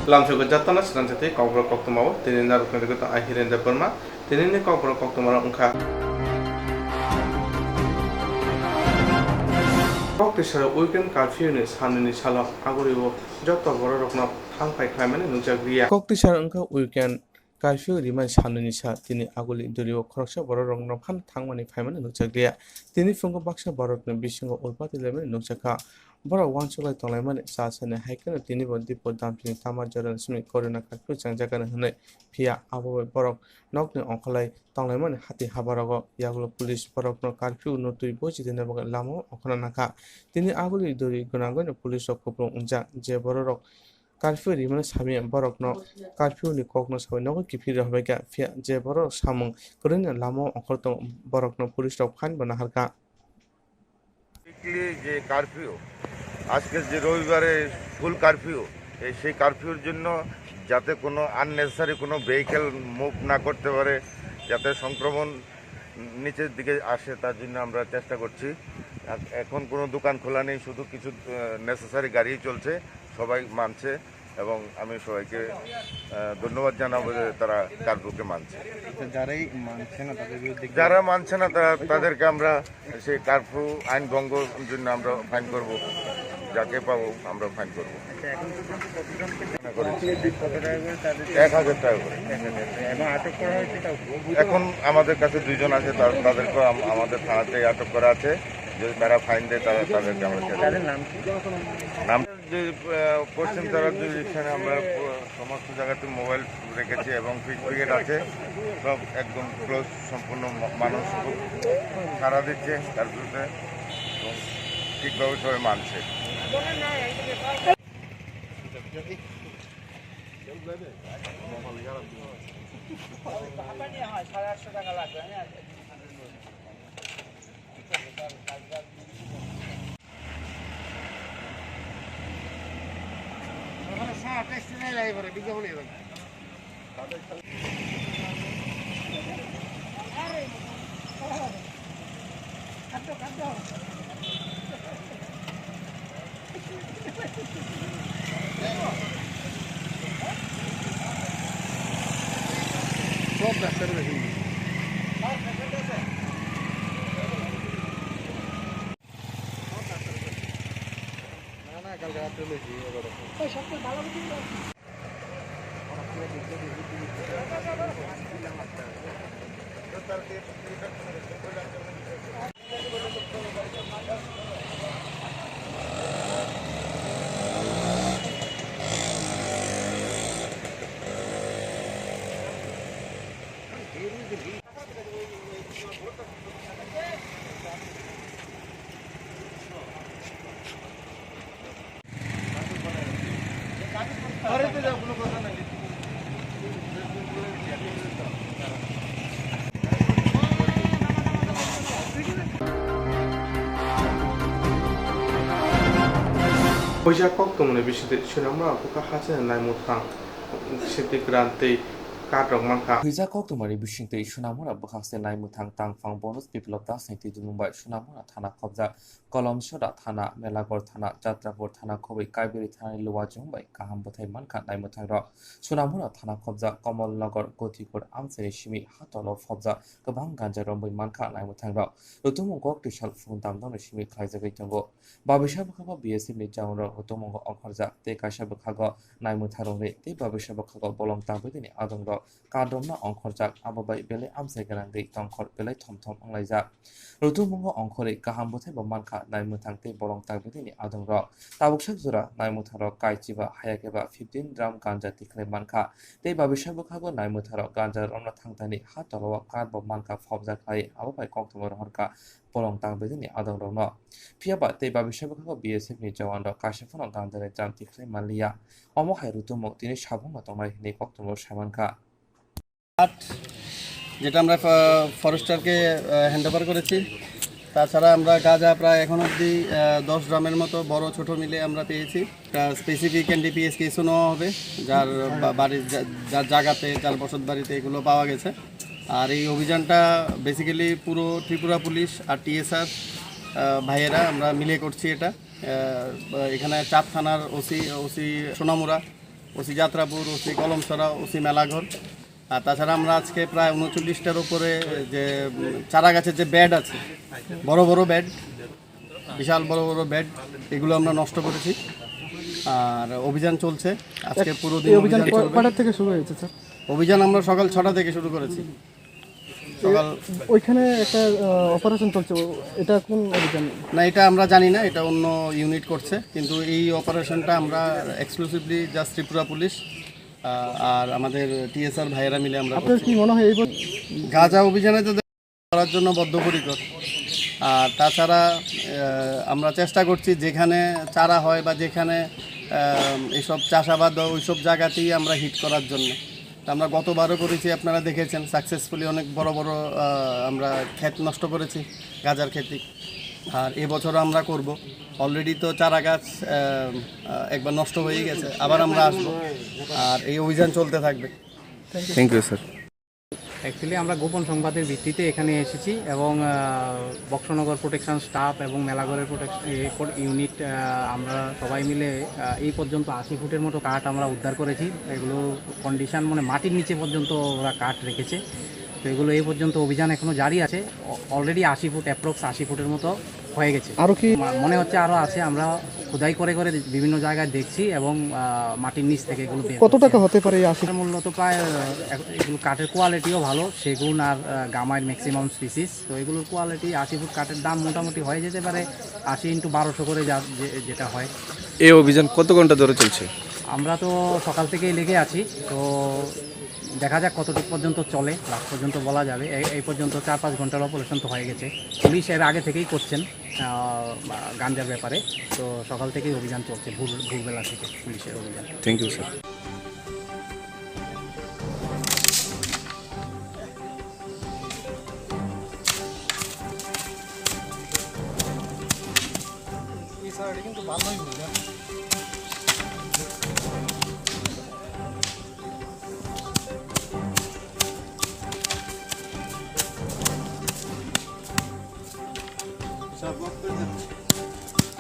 Lamshogo Jatana Swrangchati Kokborok Koktwma tini narukna dego ahiren da Burma tini ni Kokborok Koktwma ongkha Koktisha weekend curfew ni sanuni salo aguribo joto bororokno thangpai khlaimani nukjagriya Koktisha ongkha weekend curfew rimai sanuni sa tini aguli duribo khoroksa bororokno phan thangmani phaimani nukjagriya tini fungo baksa borokno bisingo ulpati lemani nukjaka borok wangsuklai tonglaimani chasani haikeno tini bo dipo damsini tama joran simi corona curfew changjagani hwnwi phiya abo borok nokni ongkholai tonglaimani hati habarogo yagulo police borokno curfew no tui bochi dina baga lama okhona nakha tini aguli duri gunangoni police rok kupro unjak je borok curfew rimani sami borokno curfew ni kokno sabai nogo kifiri hobaika phiya je borok samung korona lama okhor tong borokno police rok phan bana harka যে curfew আজকে যে রবিবারে ফুল curfew সেই কারফিউর জন্য যাতে কোনো unnecessary কোনো vehicle move না করতে পারে যাতে সংক্রমণ নিচের দিকে আসে তার জন্য আমরা চেষ্টা করছি এখন কোনো দোকান খোলা নেই শুধু কিছু নেসেসারি গাড়ি চলছে সবাই মানছে এবং আমি সবাইকে ধন্যবাদ জানাবো যে তারা কারফিউকে মানছে যারা মানছে না তাদেরকে আমরা সেই কারফিউ আইন ভঙ্গের জন্য আমরা ফাইন করব যাকে পাবো আমরা ফাইন করবো 1,000 টাকা করে এখন আমাদের কাছে 2 জন আছে তাদেরকে আমাদের থানাতে আটক করা আছে যদি তারা ফাইন দেয় তাদেরকে আমরা নাম যে পশ্চিম তারা এখানে আমরা সমস্ত জায়গাতে মোবাইল রেখেছি এবং ফিট ব্রিগেড আছে সব একদম ক্লোজ সম্পূর্ণ মানুষ খুব সাড়া দিচ্ছে তার বিরুদ্ধে এবং ঠিকভাবে সবাই মানছে কালকে রাত্রে লইছি Hoja Koktwma bisite Swrangchati kuka hasen nai muthang siti grantei kadrok mangkha Huija Koktwmani bisingtwi Swrangchati bwkhakse naimwthang tangphang bonus biplop das naiti dumbai Swrangchati thana khobja Kolomsoda thana Melagor thana Jatrapur thana khobai Kaiberi thana Luwajong bai kaham bothai mankha naimwthang ro Swrangchati thana khobja Komolnagar Gothipur amsari simi hatolo phobja gobang ganja rombai mankha naimwthang ro rutumung Koktisha phungdam dong simi khlaijagai tongo babisa bwkhago BSF ni jaun ro rutumung ongkharja tei kaisa bwkhago naimwthang ri tei babisa bwkhago bolong tabwini adong ro kadromna ongkharjak abobai belai amsai ganangri tongkhor belai thomthom anglaijak rutumungo ongkhori kaham bothai bo mankha naimwthang tei bolong tagbini adong ro tabuksak jora naimwthang ro kaichiba hayakeba 15 gram ganja tikhlai mankha tei babisa bwkhago naimwthang ro ganja romna thangtani hatolo kadbo mankha phobjak khai abobai Koktwma rohorka bolong tagbini adong ro no phiaba tei babisa bwkhago BSF ni jawan ro kasifano ganja re jam tikhlai manliya omo hai rutumung tini sabungma tongnai hinui Koktwma samanka যেটা আমরা ফরেস্টারকে handover করেছি তাছাড়া আমরা গাঁজা প্রায় এখন অবধি 10 গ্রামের মতো বড় ছোট মিলে আমরা পেয়েছি স্পেসিফিক এনডিপিএস কেসও নেওয়া হবে যার বাড়ির যার জায়গাতে যার বসত বাড়িতে এগুলো পাওয়া গেছে আর এই অভিযানটা বেসিক্যালি পুরো ত্রিপুরা পুলিশ আর টিএসআর ভাইয়েরা আমরা মিলে করছি এটা এখানে চাপ থানার OC Sonamura OC Jatrapur, OC Kalamchhara, OC Melaghar. আর তাছাড়া আমরা আজকে প্রায় 39টার উপরে যে চারা গাছের যে বেড আছে, বড় বড় বেড, বিশাল বড় বড় বেড, এগুলো আমরা নষ্ট করেছি। আর অভিযান চলছে আজকে পুরো দিন। অভিযান কয়টা থেকে শুরু হয়েছে স্যার? অভিযান আমরা সকাল 6টা থেকে শুরু করেছি। সকাল ওইখানে একটা অপারেশন চলছে, এটা কোন অভিযান? না, এটা আমরা জানি না, এটা অন্য ইউনিট করছে। কিন্তু এই অপারেশনটা আমরা এক্সক্লুসিভলি জাস্ট ত্রিপুরা পুলিশ আর আমাদের টিএসআর ভাইয়েরা মিলে আমরা। আপনার কি মনে হয় এই গাঁজা অভিযানে তো করার জন্য বদ্ধপরিকর। আর তাছাড়া আমরা চেষ্টা করছি যেখানে চারা হয় বা যেখানে এসব চাষাবাদ হয় ওইসব জায়গাতেই আমরা হিট করার জন্য। আমরা গতবারও করেছি, আপনারা দেখেছেন সাকসেসফুলি অনেক বড় বড় আমরা ক্ষেত নষ্ট করেছি, গাঁজার ক্ষেতি। আর এবছরও আমরা করব। অলরেডি তো চারা গাছ একবার নষ্ট হয়ে গেছে, আবার আমরা আসবো। আর এই অভিযান চলতে থাকবে। Thank you sir. অ্যাকচুয়ালি আমরা গোপন সংবাদের ভিত্তিতে এখানে এসেছি এবং বক্সনগর প্রোটেকশন স্টাফ এবং মেলাঘরের প্রোটেকশন ইউনিট আমরা সবাই মিলে এই পর্যন্ত 80 ফুটের মতো কাঠ আমরা উদ্ধার করেছি। এগুলো কন্ডিশন মানে মাটির নিচে পর্যন্ত ওরা কাঠ রেখেছে। তো এগুলো এই পর্যন্ত অভিযান এখনও জারি আছে। অলরেডি 80 ফুট, অ্যাপ্রক্স 80 ফুটের মতো হয়ে গেছে। আরও কি মনে হচ্ছে আরও আছে। আমরা খোদাই করে করে বিভিন্ন জায়গায় দেখছি এবং মাটির নিচ থেকে এগুলো কত টাকা হতে পারে এই 80? মূল্য তো প্রায় এগুলো কাঠের কোয়ালিটিও ভালো, সেগুন আর গামাইর ম্যাক্সিমাম স্পিসিস। তো এগুলোর কোয়ালিটি 80 ফুট কাঠের দাম মোটামুটি হয়ে যেতে পারে 80 × 1200 করে যেটা হয়। এই অভিযান কত ঘন্টা ধরে চলছে? আমরা তো সকাল থেকেই লেগে আছি, তো দেখা যাক কতটুকু পর্যন্ত চলে, লাস্ট পর্যন্ত বলা যাবে। এই পর্যন্ত 4-5 ঘন্টার অপারেশন তো হয়ে গেছে। পুলিশ এর আগে থেকেই করছেন গাঞ্জার ব্যাপারে। তো সকাল থেকেই অভিযান চলছে, ভোরবেলা থেকে পুলিশের অভিযান। Thank you sir.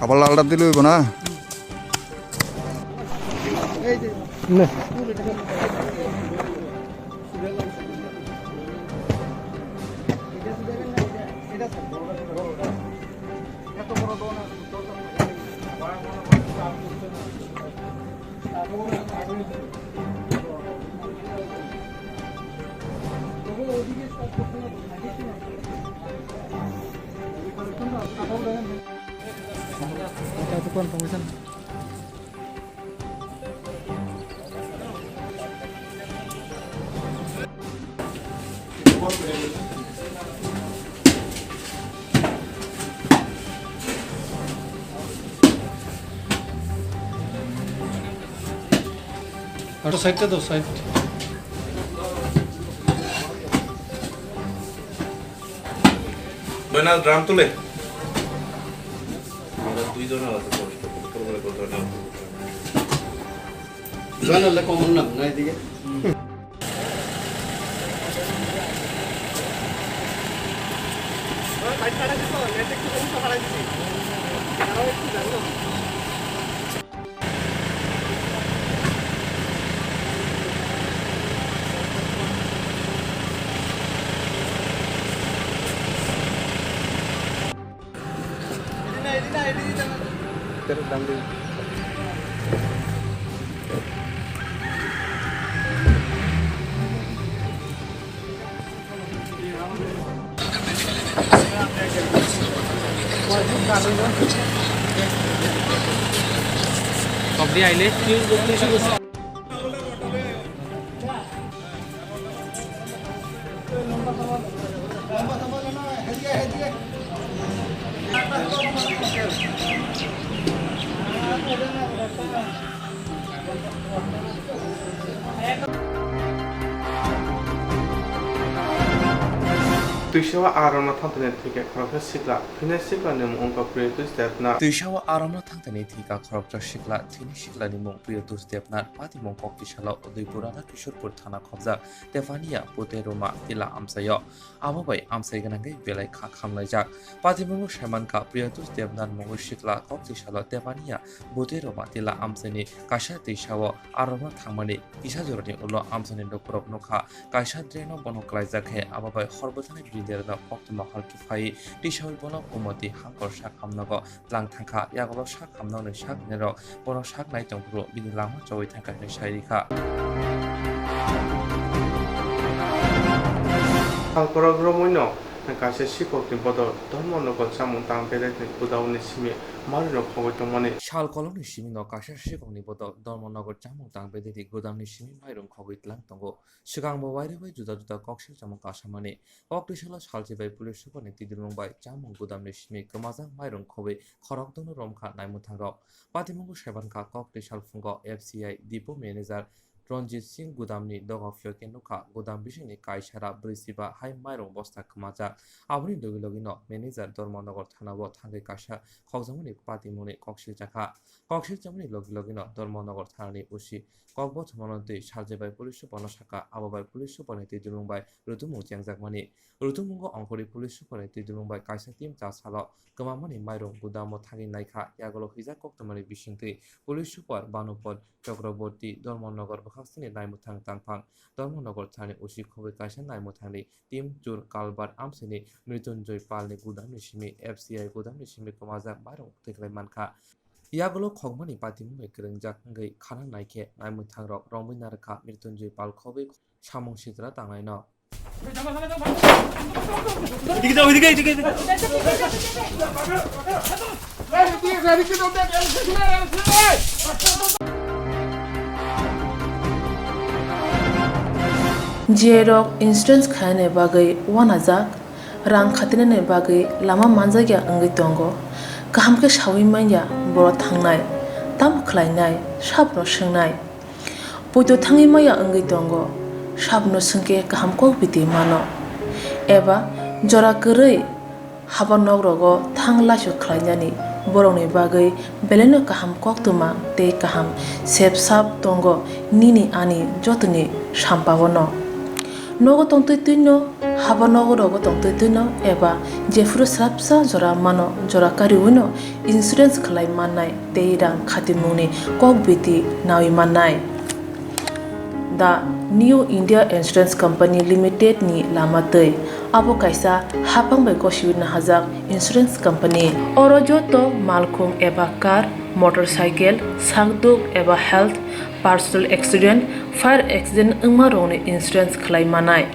আবার লালটা দিলে হইব না? সাইডটা তো সাইড ডোনাল্ড ড্রাম তুলে কমন না এদিকে। সবজি আইলে Tuishawa arona thantane thike khoroksa sikla phine sikla nem ongka priya tuistepna Tuishawa aramna thangtani thika khoroksa sikla thini sikla ni mong priya tuistepna pati mong koktishala Udaipurana Kishorpur thana khobja Tefania Poteroma tila amsayo ababai amsai ganangai belai kha khamlaijak pati mong shamanka priya tuistepna mong sikla koktishala Tefania Poteroma tila amsani kasha tuishawa aramna thangmani kisajorani ulo amsani nokrok nokha kaisa dreno bono klaijak ababai horbothani biderna Koktwma halkifai tishawi bono umoti hangkor sak hamnago lang thangkha yagolo sak hamnawni sak nero bono sak nai tongpro bini langma chawai thangkha ni sairikha Kokborok romoino kaisa sikokni bodol dharmonogo chamung tangpele udauni simi marino khogoi tongmani Shal koloni simi no kasha shikongni bodo Dharmonagar chamung tangbededi godamni simi mairung khogoi tlang tongo Shigangbo wairebai juda juda kokshil chamung kasamani Koktishala shaljibai pulis supani tidilungbai chamung godamni simi kemajang mairung khogoi khorokdono romkha naimuthangrok patimungu sebankha Koktishal fungo FCI Depot Manager Ranjit Singh Gudamni dogafyo kenuka Gudam bisini kaisara brisiba hai mairung bosta kemajak aboni logino manager Dharmonagar thanabo thangai kasha khokjamani patimuni kokshil jakha kokshil jamani logino Dharmonagar thanani usi kokbo thmonantui saljebai pulis bonasaka ababai pulis boneti dilungbai rutumung jangjakmani rutumungo angkori pulis boneti dilungbai kaisa team chasalo kemamani mairung Gudamo thangi naikha yagolo hija Koktwmani bisingtui pulis super banupod Chakraborty Dharmonagar Bakhastini Naimuthang Tangphang Dharmonagar Thani Usi Khobai Kaisa Naimuthangni Team Chur Kalbar Amsini Mrityunjoy Palni Gudamni Simi FCI Gudamni Simi Kemajak Mairung Teklai Mankha Yagolo Khogmani Patimungbai Krengjak Ngai Khana Naikhe Naimuthangrok Rongbai Narkha Mrityunjoy Pal Khobai Samung Sitra Tanglaino Jerok insurance khane bagai wanajak rang khatinane bagai lama manjagya angai tongo kahamke sawi manya boro thangnai tam khlainai sabno swngnai poito thangi maya angai tongo sabno sungke kahamko biti mano eba jora korei habanok rogo thanglasu khlainani borongni bagai beleno kaham Koktwma tei kaham sepsap tongo nini ani jotoni sampabono nogo tongtui tuino habanogo rogo tongtui tuino eba jefru srapsa jora mano jora kariuno insurance khlai mannai tei rang khatimungni kokbiti nawi mannai The New India Insurance Company Limited ni lamatei abo kaisa hapangbai kosiwina hajak insurance company oro joto malkhung eba car motorcycle sakduk eba health personal accident fire accident ungma rongni insurance khlai manai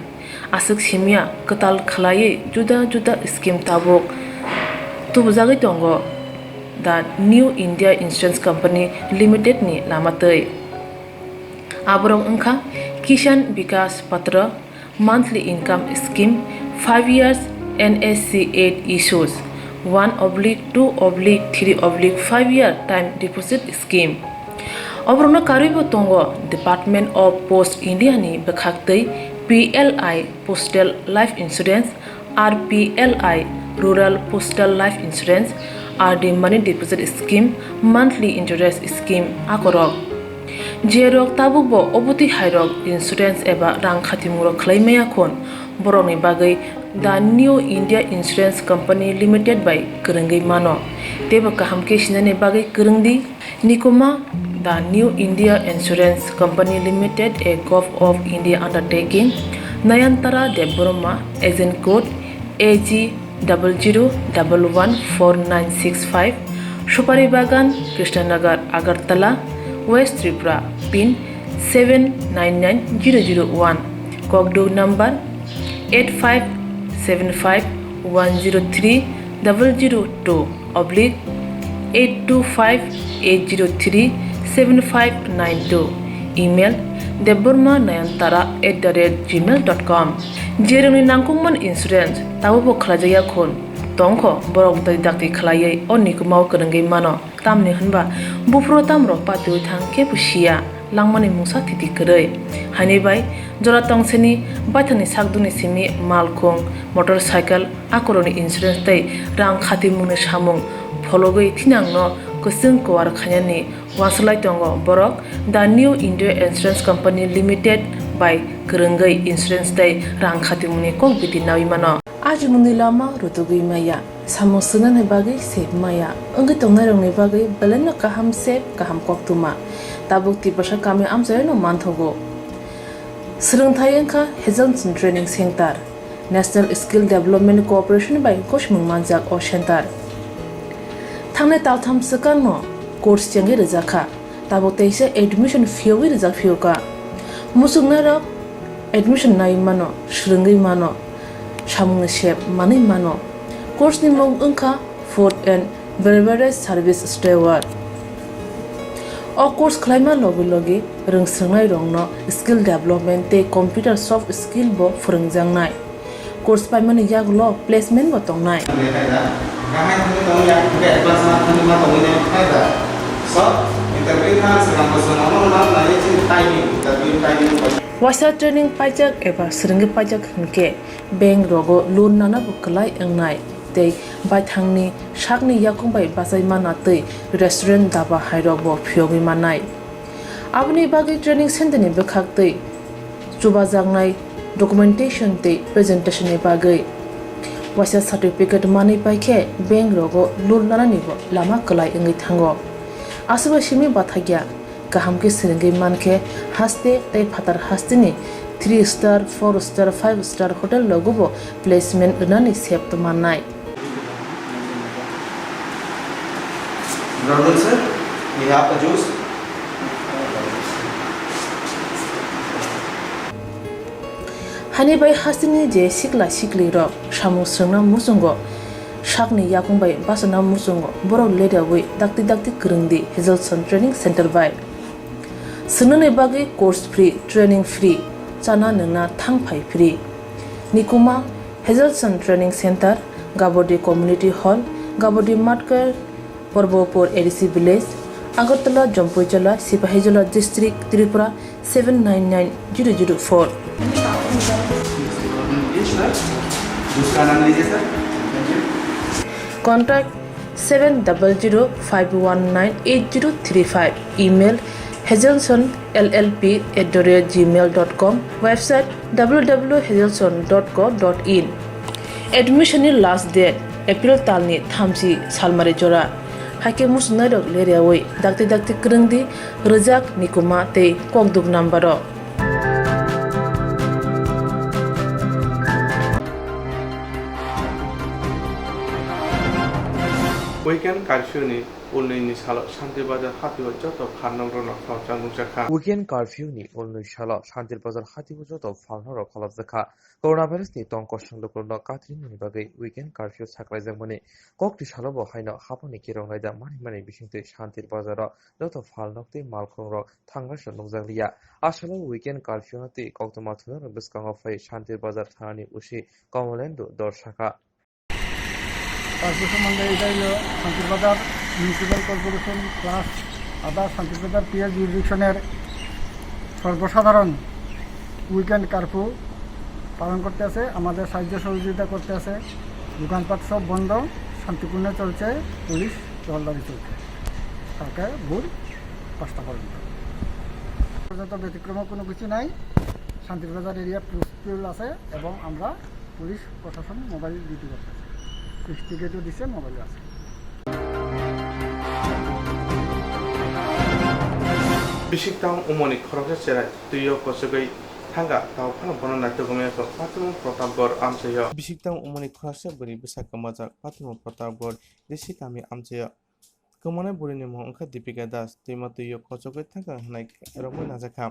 asuk simia katal khlai juda juda scheme tabuk tubjagai tongo The New India Insurance Company Limited ni lamatei aborong ungkha Kisan Vikas Patra monthly income scheme 5 years NSC 8 issues 1/2/3/5 year time deposit scheme Obrona karibo tongo Department of Post India ni bekhaktei PLI Postal Life Insurance RPLI Rural Postal Life Insurance RD Money Deposit Scheme Monthly Interest Scheme akorok Jerok tabukbo obuti hairok insurance eba rang khatimurok khlaimaya khon borokni bagai The New India Insurance Company Limited by Kerengai mano tebo kahamke sinane bagai kerengdi nikoma The New India Insurance Company Limited a Gulf of India undertaking Nayantara Deboroma agent code AG 00114965 Supari Bagan Krishnanagar Agartala West Tripura pin 799001 Kokdo number 85751030/825-803-7592 email debormanayantara@gmail.com jeroni nangkungman insurance tabo khlajaya khon tongkho borok dai dakti khlaiye onni kumau kerengai mano tamni hunba bufro tamro patui thang ke pusia langmani musa titi kerei hani bai jora tongseni baithani sakduni simi malkhung motorcycle akoroni insurance tei rang khati mungni samung phologoi thinangno kusung kwar khanyani waslai tongo borok the new india insurance company limited by kerengei insurance tei rang khati mungni kok biti nawi mano aji mungni lama rutugui maya samung sunan he bagi sep maya ongi tongnai rongni bagi beleno kaham sep kaham koktuma tabuk tipasa kami amjai no manthogo Swrangchati engkha Hazelton Training Center National Skill Development Corporation by Koshmung Manjak o Center Thangnai taltham sakano course changi rijaka tabo teise admission fee wi rijak fioka musungna rok admission nai mano shringai mano samung shep mani mano course ni mong engkha food and beverage service steward o course khlaima logi logi rungsrangnai rongno skill development te computer soft skill bo phurungjangnai course paimani yaglo placement bo tongnai Wasa training pajak eba seringi pajak hingke bank rogo loan nana bukalai engnai tei baithangni sakni yakung bai basai mana tei restaurant daba hairok bo phiogi manai abni bagi training center ni bekhak tei chubajangnai documentation tei presentation ni bagai wasa certificate mani paikhe bank rogo loan nana ni bo lama kalai engi thango asuba simi bathagya kaham ke seringi manke haste tei phatar haste ni 3 star 4 star 5 star hotel logo bo placement nani sep to manai Brother sir, we have the juice. Hani bai hasini je sikla sikli ro samu srangna musungo sakni yakung bai basana musungo borok leda wi dakti krungdi Hazelton Training Center bai sunune bagi course free training free chana nungna thangphai free nikuma Hazelton Training Center Gabodi Community Hall Gabodi Matkar Porbopur ADC Village Agartala Jampuijala Sipahijala District Tripura 799004 Contact 7005198035 email hazelsonllp@gmail.com website www.hazelson.co.in Admission last date April talni thamsi salmari jora hake musnai rok leriawai dakti krungdi rejak nikuma tei kokduk nambaro weekend curfew ni ulni salo shanti bazar hatiwa joto pharnong rok khawchang jakha Weekend curfew ni ulnui shala Shantir Bazar hatibu joto phalnoro khalabjakha coronavirus ni tongko sanglokorno katrin ni bagai weekend curfew saklaijak kokti salobo haino haponi kirongnaida mani bisingtui Shantir Bazar joto phalnokti malkhongrok thangrasa nukjakliya asalo weekend curfew hati Koktwma thunaro bwskango phai Shantir Bazar thanani usi Kamalendu dorshaka curfew সম্বন্ধে এটা হলো Santirbazar municipal corporation plus other Santirbazar PS জুরিডিকশনের সর্বসাধারণ weekend curfew পালন করতে আছে আমাদের সাহায্য সহযোগিতা করতে আছে দোকানপাট সব বন্ধ শান্তিপূর্ণ চলছে পুলিশ টহলদারি চলছে কালকে ভোর 5টা পর্যন্ত ব্যতিক্রম কোনো কিছু নাই শান্তিরবাজার এরিয়া পিসফুল আছে এবং আমরা পুলিশ প্রশাসন মোবাইল ডিউটি করতেছি টিকেটও দিছে মোবাইল আছে bisiktam umoni khoroksa cherai tuyo kosugai thanga taw phano bono naito gomeko patimo protapgor amchayo bisiktam umoni khoroksa buri bisaka majak patimo protapgor desi kami amchayo kemana burini mo ongkha Deepika Das tuima tuyo kosugai thanga hanai romoi najakha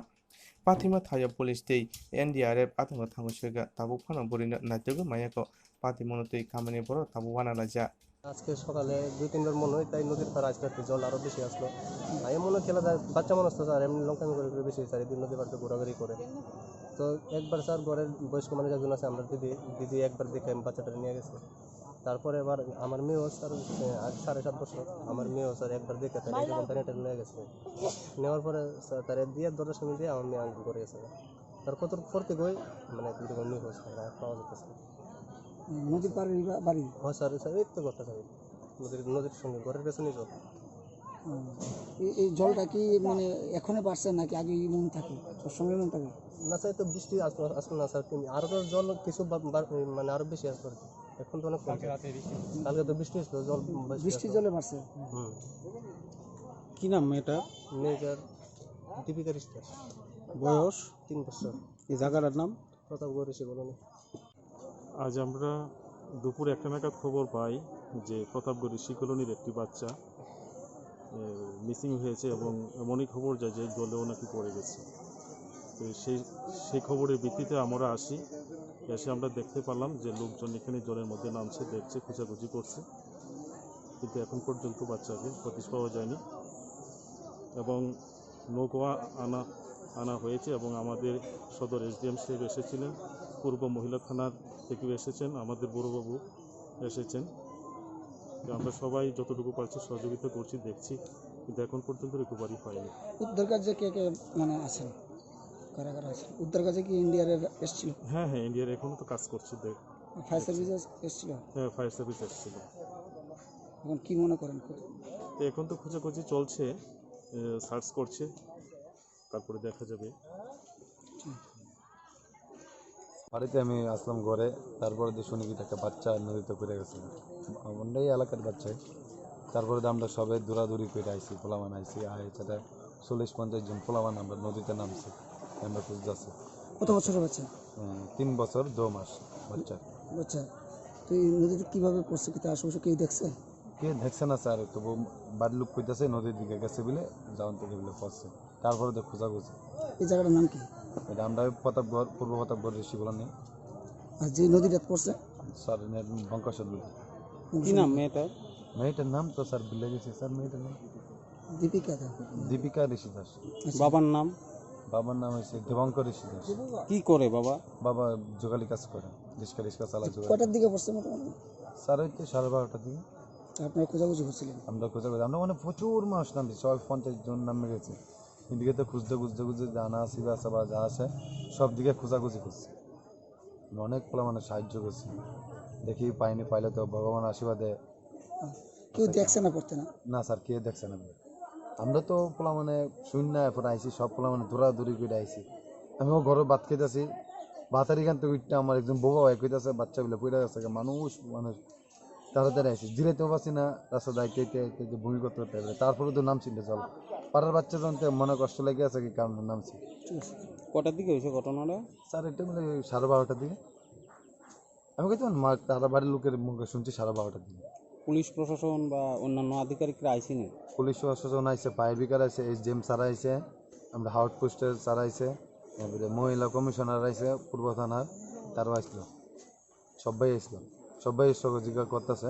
Patima Thaya Police Day NDRF Atama Thangoshega Tabu Phano Burina Naitogo Mayako Patimono tui kamani boro tabu wana raja আজকে সকালে 2-3 বার মনে হয় তাই নদীর পাড়ে আজকে একটু জল আরো বেশি আসলো আমি মনে খেলা বাচ্চা মানুষ তো স্যার এমনি লঙ্কামি করে বেশি চারিদিন নদী পাড়ে ঘোরাঘুরি করে তো একবার স্যার ঘরের বয়স্ক মানুষ একজন আছে আমরা দিদি একবার দেখে বাচ্চাটা নিয়ে গেছে তারপরে এবার আমার মেয়েও স্যার আজ 7.5 বছর আমার মেয়েও স্যার একবার দেখে তার এক ঘন্টা নেটে নিয়ে গেছে, নেওয়ার পরে স্যার তার দিয়ে দরজার সামনে দিয়ে আমার মেয়ে আঙ্গুল করে গেছে। তার কত পড়তে গই মানে কিন্তু নিখোঁজ পাওয়া যেতেছে। নদীর পাড়ে বাড়ি? হ্যাঁ স্যার স্যার এই তো কথা স্যার নদীর সঙ্গে ঘরের পেছনে তো। এই জলটা কি মানে এখনো বাড়ছে নাকি আগে এমন থাকে, সবসময় এমন থাকে? না স্যার তো বৃষ্টি আসলো না স্যার, আরো তো জল কিছু মানে আরো বেশি আসবে আর কি। এখন তো অনেক কালকে তো বৃষ্টি হয়েছিল, জল বৃষ্টির জলে বাড়ছে। কি নাম মেয়েটা? মেয়েটার দীপিকা রিস্টার, বয়স? 3 বছর। এই জায়গাটার নাম? প্রতাপগড় এসে বলুন। আজ আমরা দুপুর 1টা নাগাদ খবর পাই যে প্রতাপগড় ঋষি কলোনির একটি বাচ্চা মিসিং হয়েছে এবং এমনই খবর যায় যে জলেও নাকি পড়ে গেছে। তো সেই খবরের ভিত্তিতে আমরা আসি, এসে আমরা দেখতে পেলাম যে লোকজন এখানে জলের মধ্যে নামছে, দেখছে, খোঁজাখুঁজি করছে, কিন্তু এখন পর্যন্ত বাচ্চাকে হদিশ পাওয়া যায়নি এবং নৌকা আনা হয়েছে এবং আমাদের সদর SDM সাহেব এসেছিলেন, পূর্ব মহিলা থানার থেকেও এসেছেন, আমাদের বড়বাবু এসেছেন। আমরা সবাই যতটুকু পারছি সহযোগিতা করছি, দেখছি, কিন্তু এখন পর্যন্ত রিকভারি হয়নি। উদ্ধার কাজে কে কে মানে আছেন, কারা কারা আছেন উদ্ধার কাজে? কি ইন্ডিয়ার এসেছিল? হ্যাঁ, ইন্ডিয়ার এখনও তো কাজ করছে। ফায়ার সার্ভিস এসেছিল? হ্যাঁ, ফায়ার সার্ভিস এসেছিল। এখন কি মনে করেন? তো এখন তো খোঁজাখুঁজি চলছে, সার্চ করছে, তারপরে দেখা যাবে। বাড়িতে আমি আসলাম ঘরে, তারপরে দিয়ে শুনি কি একটা বাচ্চা নদীতে পড়ে গেছে, আমাদের এলাকার বাচ্চাই। তারপরে আমরা সবাই দৌড়াদৌড়ি করে আইসি, পোলামান আইসি, সেটা 40-50 জন পোলামান আমরা নদীতে নামছি, আমরা খুঁজতেছি। কত বছরের বাচ্চা? 3 বছর 2 মাস বাচ্চা। তো এই নদীতে কীভাবে পড়ছে, কি তার আশেপাশে কেউ দেখছে? কে দেখছে না স্যার, তবু বাড়ির লোক কইতেছে নদীর দিকে গেছে বলে, যাওয়ান থেকে বলে পড়ছে, তারপরে তো খোঁজাখুঁজি। এই জায়গাটার নাম কি? এটা আমরা প্রতাপগড়, পূর্ব প্রতাপগড় ঋষি বলেন। আর যে নদীটা পড়ছে স্যার বঙ্কশ্বর। কি নাম মেয়েটার? মেয়েটার নাম তো স্যার ভুলে গেছে স্যার, মেয়েটার নাম দীপিকা ঋষি দাস। বাবার নাম? বাবার নাম হচ্ছে দেবঙ্কর ঋষি দাস। কি করে বাবা? বাবা যোগালি কাজ করে, রিক্সা চালা। কটার দিকে পড়ছে মোটামুটি? স্যার ওই তো 12:30টার দিকে। আপনারা খোঁজাখুঁজি করছিলেন? আমরা খোঁজাখুঁজি, আমরা মানে প্রচুর মানুষ নামছি, সবাই 50 জন নামে গেছে। এদিকে তো খুঁজতে জানা সিবা সাবা যা আছে সব দিকে খোঁজাখুঁজি করছে, অনেক পোলা মানে সাহায্য করছে, দেখি পাইনি, পাইলে তো ভগবান আশীর্বাদে। কেউ দেখছে না পড়তে? না স্যার, কে দেখছে না। আমরা তো পোলা মানে শূন্য এখন আইসি, সব পোলা মানে দৌড়াদৌড়ি করে আইসি। আমিও ঘরে ভাত খেতেছি, ভাতের এখান থেকে উঠতে আমার একজন বোবা হয় কইতেছে বাচ্চাগুলো পড়ে গেছে, মানুষ তাড়াতাড়ি আইসি, জিরাইতেও পারছি না, রাস্তা দায়িত্ব ভূমি করতে করতে হবে, তারপরে তো নামছি না। চল পাড়ার বাচ্চা জানতে মনে কষ্ট লেগে আছে কি কারণ নামছি। কটার দিকে হয়েছে ঘটনাটা? স্যার এটা মানে 12:30টার দিকে। আমি কইতে তারা বাড়ির লোকের মুখে শুনছি 12:30টার দিকে। পুলিশ প্রশাসন বা অন্যান্য আধিকারিকরা আইসিনি? পুলিশ প্রশাসন আইসে, ফায়ার ব্রিগেড আইসে, SDM স্যার আইসে, আমরা হাউট পোস্টের স্যার আইসে, তারপরে মহিলা কমিশনার আইসে পূর্ব থানার, তারও আসছিল, সবাই আসলো, সবাই সহযোগিতা করতেছে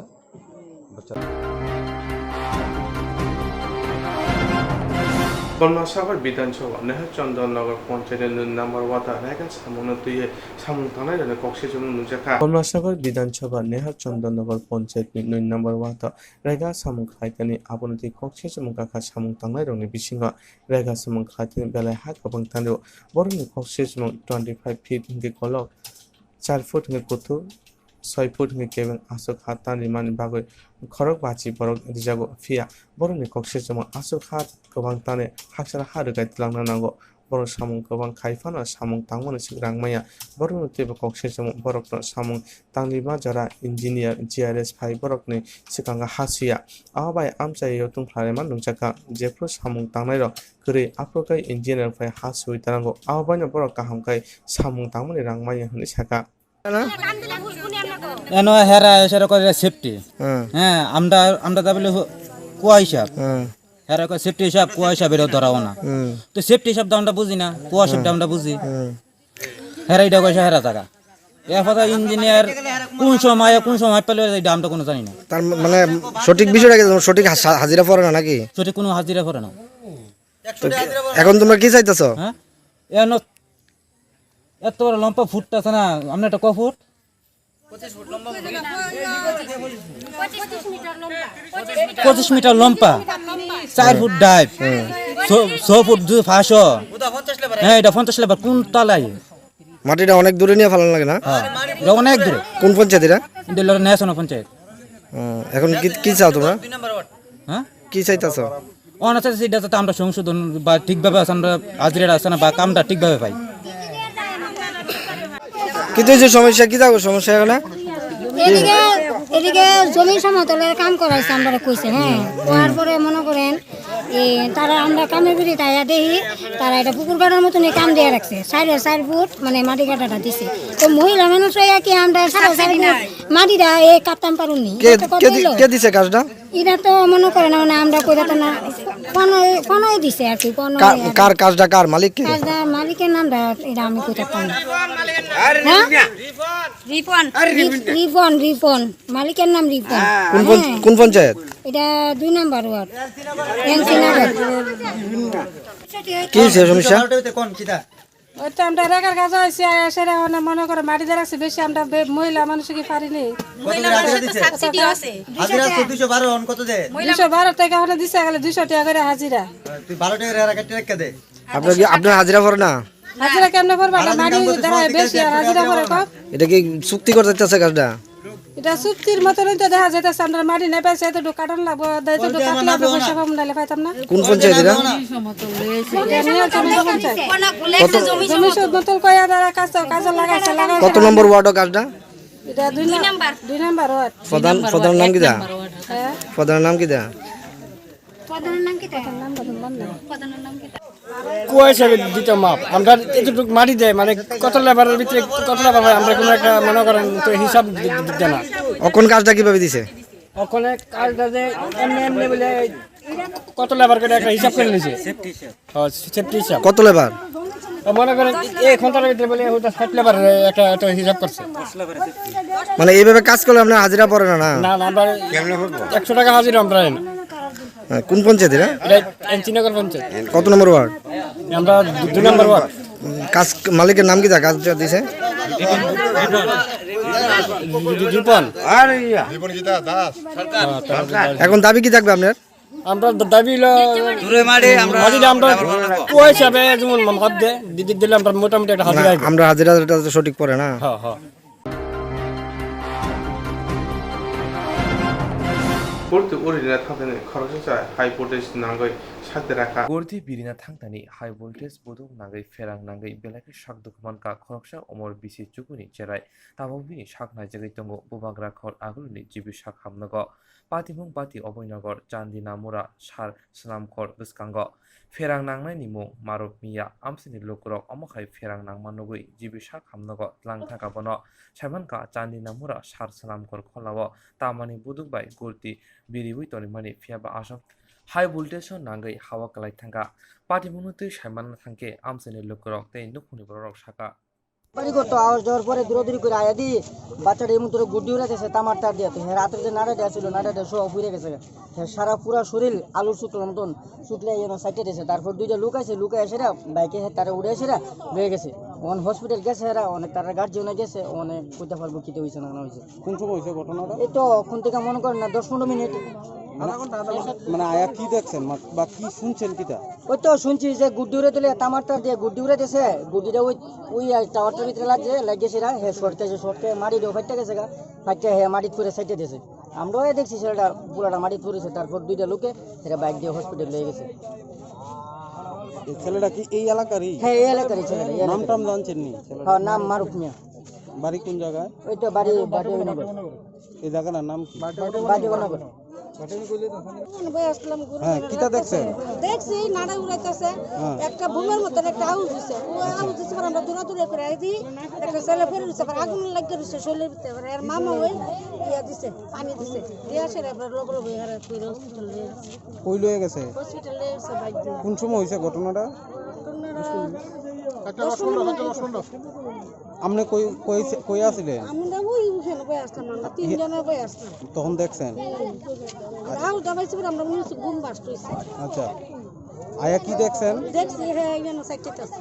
বাচ্চা। কন্যাসাগর বিধানসভা নেহাচন্দননগর পঞ্চায়েতের 9 নম্বর ওয়ার্ডা রায়গা সামুনতুয়ে সামুং থানায় জনে কক্সেজম নুজাখা কন্যাসাগর বিধানসভা নেহাচন্দননগর পঞ্চায়েতनि 9 নম্বর ওয়ার্ডা রায়গা সামুং খাইতানি আবনতি কক্সেজম কাখা সামুং থানায় রংनि बिसिङा रायगा सामुं खाथिनि बेलाय हा गोबां थानायाव बर'नि कक्सेजम 25 fit Hinge गलक 4 foot Hinge Koothu 6 foot Hinge केबें आसुक हा तानि मानि बागै खरक बाची बरक रिजागो फिया बर'नि कक्सेजम आसुक हा गोबां ताने हाक्सार हा रोगायलांनो नांगौ बर' सामुं गोबां खायफाना सामुं तांमानो सिग्रांमाया बर'नि तेबो कक्सेजम बरकनो सामुं तांलिमा जरा इन्जिनियार GRS 5 बरकनि सिगांगा हासिया आबाय आमचायाव तुंफ्लायमा नुजाका जेफ्रो सामुं तांनायरो गोरै आप्रकाय इन्जिनियार फाय हासुइ तानांगौ आबायनो बरक गाहामखाय सामुं तांमानि रांमाया होनो साका এনো হেরা এসে করে সেফটি। হ্যাঁ আমরা তাহলে কুয়া হিসাব, হেরা করে সেফটি হিসাব, কুয়া হিসাবের ধরাও না। তো সেফটি হিসাব তো আমরা বুঝি না, কুয়া হিসাবটা আমরা বুঝি। হেরা এটা কয়েছে হেরা টাকা এরপর ইঞ্জিনিয়ার কোন সময় পেলে এটা আমরা কোনো জানি না। তার মানে সঠিক বিষয়টা কি, সঠিক হাজিরা পড়ে না নাকি? সঠিক কোনো হাজিরা পড়ে না। এখন তোমরা কি চাইতেছো? হ্যাঁ এত বড় লম্বা ফুটটা আছে না, আপনার একটা ক ফুট 25 মিটার লম্বা 4 ফুট ডাইভ 6 ফুট ফাঁসো হ্যাঁ এটা 50 লেবার কোন তলায় মাটিটা অনেক দূরে নিয়ে ফেলানো লাগে না? এটা অনেক দূরে। কোন পঞ্চায়েত এটা? এটা হলো ন্যাশনাল পঞ্চায়েত। এখন কি চাও তোমরা? হ্যাঁ কি চাইতেছো? অনাচার সেটা তো আমরা সংশোধন বা ঠিকভাবে আমরা হাজিরা আছে না বা কামটা ঠিকভাবে পাই। কিন্তু এই যে সমস্যা কি থাকবে সমস্যা এখানে? এদিকে জমি সমতলের কাম করাইছে আমরা কইছে হ্যাঁ করার পরে মনে করেন তারা আমরা কামের করি তাই দেখি তারা এটা পুকুর কাটার মতন কাম দিয়ে রাখছে 4.5 ফুট মানে মাটি কাটাটা দিছে তো মহিলা মানুষ হয়ে কি আমরা 4.5 ফুট মাটিটা এই কাটতাম পারুনি কে দিছে কাজটা? এটা তো মনে করেন না আমরা কইতা না কোন দিছে আর কি কোন কার কাজটা কার মালিক কে? কাজটা মালিকের নামটা এটা আমি কইতা পারি না রিপন মালিকের নাম রিপন কোন পঞ্চায়েত? এটা 2 নম্বর ওয়ার্ড এনসি নগর কি সমস্যা? ওইটা আমরা রেগার কাজ হইছে সেটা মনে করে মাটি দিয়ে রাখছে বেশি আমরা মহিলা মানুষ কি পারিনি সাবসিডি আছে 212 অন কত দেয় 212 টাকা হলে দিছে গেলে 200 টাকা করে হাজিরা তুই 12 টাকা এর কাটতে রেখে দে আপনার হাজিরা করে না? হাজিরা কেমনে করবা মাটি দাঁড়ায় বেশি আর হাজিরা করে কম। এটা কি চুক্তি করতে চাচ্ছে কাজটা? এটা চুক্তির মতনই তো দেখা যাইতেছে আমরা মাটি নেই পাইছে তো কাটন লাগবো দাইতো তো কাটলে আমরা পয়সা কম নাইলে পাইতাম না। কোন পঞ্চায়েত এটা? জমি সমতল কয়া দ্বারা কাজ লাগাইছে কত নম্বর ওয়ার্ড কাজটা? এটা 2 নম্বর ওয়ার্ড। প্রধান নাম কি দা? প্রধানের নাম কি দা? প্রধানের নাম কি দা? প্রধানের নাম কি দা? কুয়া হিসাবে দিতে মাপ আমরা এতটুকু মাটি দেয় মানে কত লেবারের ভিতরে কত লেবার হয় আমরা কোনো একটা মনে করেন তো হিসাব দিতে না। অখন কাজটা কিভাবে দিছে? ওখানে কাজটা যে এমনি বলে কত লেবার করে একটা হিসাব করে নিছে সেফটি হিসাব কত লেবার মনে করেন এই ঘন্টার ভিতরে বলে ওটা 60 লেবার একটা হিসাব করছে মানে এইভাবে কাজ করলে আপনার হাজিরা পড়ে না? না আমরা 100 টাকা হাজিরা আমরা কোন পঞ্চায়েত এটা? এনচিনগর পঞ্চায়েত। কত নম্বর ওয়ার্ড? আমরা 2 নম্বর ওয়ার্ড। কাজ মালিকের নাম কি দা? কাজ দিছে রিপন এখন দাবি কি থাকবে আপনার? আমরা দাবি আমরা কুয়া হিসাবে যেমন মত দে দিদি দিলে আমরা মোটামুটি একটা হাজিরা আমরা হাজিরাটা সঠিক পড়ে না। হ্যাঁ হ্যাঁ Korte orina thangtani khoroksa high voltage nangai sakde rakha. Korte birina thangtani high voltage bodok nangai ferang nangai belaki sak dokumanka khoroksa omor bisi chukuni cherai tabobini sak najagoi tongo bobagra khor agulni jibi sak hamnago patimung pati oboinagor chandi namura sar snam khor bskango ferang nangnai nimung marok miya amsini lokrok omokhai ferang nangmanogoi jibi sak hamnago tlang thakabono samanka chandi namura sar snam khor kholawo tamani bodok bai korti biribui tonimani fiaba asok high voltage nangai hawa kalai thanga patimungtui saimana thangke amsini lokrok tei nukuni borok saka বাড়ি করতো আওয়াজ যাওয়ার পরে দূরে করে আয়া দি বাচ্চাটা এমন করে গুড্ডি উড়াইতেছে তামার তার দিয়ে হ্যাঁ রাতের যে নাড়াটা ছিল নাড়াটা সব পুড়ে গেছে হ্যাঁ সারা পুরা শরীর আলুর শুকনোর মতন শুকলে যেন সাইটে দিয়েছে তারপর দুইটা লোক আছে লুকে এসে বাইকে তারা উড়ে এসে রয়ে গেছে অন হসপিটাল গেছে এরা অনেক তারা গার্জিয়নে গেছে অনেক কইতে পারবো কিতে হয়েছে না হয়েছে কোন সময় হয়েছে ঘটনাটা এই তো কোন থেকে মনে করেন না 10-15 মিনিট মানে আয়া কি দেখছেন বা কি শুনছেন কিটা ওই তো শুনছি যে গুড্ডি উড়ে দিলে তামার তার দিয়ে গুড্ডি উড়ে দিয়েছে গুড্ডিটা ওই টাওয়ারটার ভিতরে লাগিয়েছে হ্যাঁ শর্টকে মাটি দিয়ে ফাইটে গেছে ফাইটে হ্যাঁ মাটির পুরে সাইটে দিয়েছে আমরাও দেখছি সেটা পুরাটা মাটি পুরেছে তারপর দুইটা লোকে সেটা বাইক দিয়ে হসপিটাল নিয়ে গেছে ছেলেটা কি এই এলাকারই? হ্যাঁ এই এলাকারই ছেলেটা। নাম টাম জানছেন নি? হ্যাঁ নাম মারুফ মিয়া। বাড়ি কোন জায়গায়? ওই তো বাড়ি বাটিনগর। এই জায়গার নাম কি? বাটিনগর। হ্যাঁ কিটা দেখছেন? দেখছি নাড়া উড়াইতেছে একটা বুমের মতন একটা আউজ হইছে ও আউজ হইছে আমরা দৌড়াদৌড়ি করে আইছি একটা ছেলে ফেলে দিছে আগুন লাগিয়ে দিছে শরীরের ভিতরে এর মামা ওই ইয়া দিছে পানি দিছে দিয়া সেরে লোক হারা কইরা হসপিটাল নিয়ে কই লয়ে গেছে? হসপিটাল নিয়ে গেছে বাইক দিয়ে। কোন সময় হইছে ঘটনাটা? আপনি কই আছিলেন? আমরা ওই ওখানে বই আসলাম আমরা তিনজনে বই আসলাম তখন দেখছেন? আউ দাবাইছি আমরা মনে হচ্ছে ঘুম বাস্ট হইছে। আচ্ছা আয়া কি দেখছেন? দেখছি হ্যাঁ এখানে সাইকেল আছে।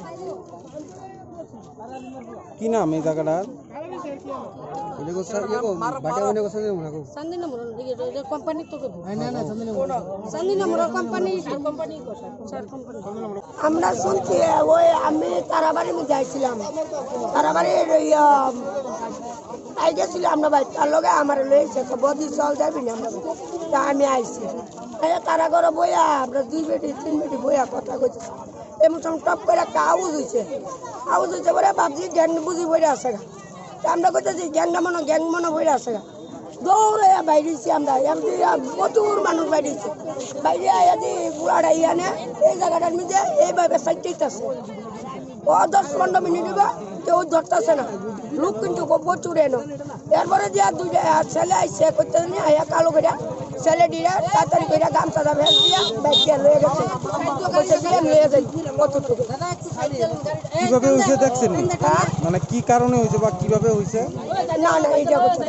কি নাম এই জায়গাটার? আমরা শুনছি ওই আমি তারাবাড়ি যাইছিলাম তারাবাড়ির আই গেছিল আমরা ভাই তার লগে আমার লইছে তো বদি চল যাবি না আমরা তা আমি আইছি তারা ঘরে বইয়া আমরা 2 বেটি 3 বেটি বইয়া কথা কইছি এমন টপ করে একটা আউজ হয়েছে বলে ভাবছি জ্ঞান বুঝি বইরে আসে গা আমরা কইতেছি গ্যাং মনে বইরে আসে গা দৌড়ে বাইরেছি আমরা এমনি প্রচুর মানুষ বাইরেছি বাইরে আয়াদি গুড়াটা ইয়ানে এই জায়গাটার মধ্যে এইভাবে সাইটেইতেছে ও 10-15 মিনিট দিবা কেউ ধরতেছে না লোক কিন্তু প্রচুর এনো এরপরে দিয়া 2টা ছেলে আইসে করতে নিয়ে আয়া কালো করে ছেলে দিয়ে তাড়াতাড়ি করে গামছাটা ভেজ দিয়া ব্যাগ দিয়ে লয়ে গেছে লয়ে যাই কতটুকু কিভাবে হয়েছে দেখছেন মানে কি কারণে হয়েছে বা কিভাবে হয়েছে না এইটা বলছে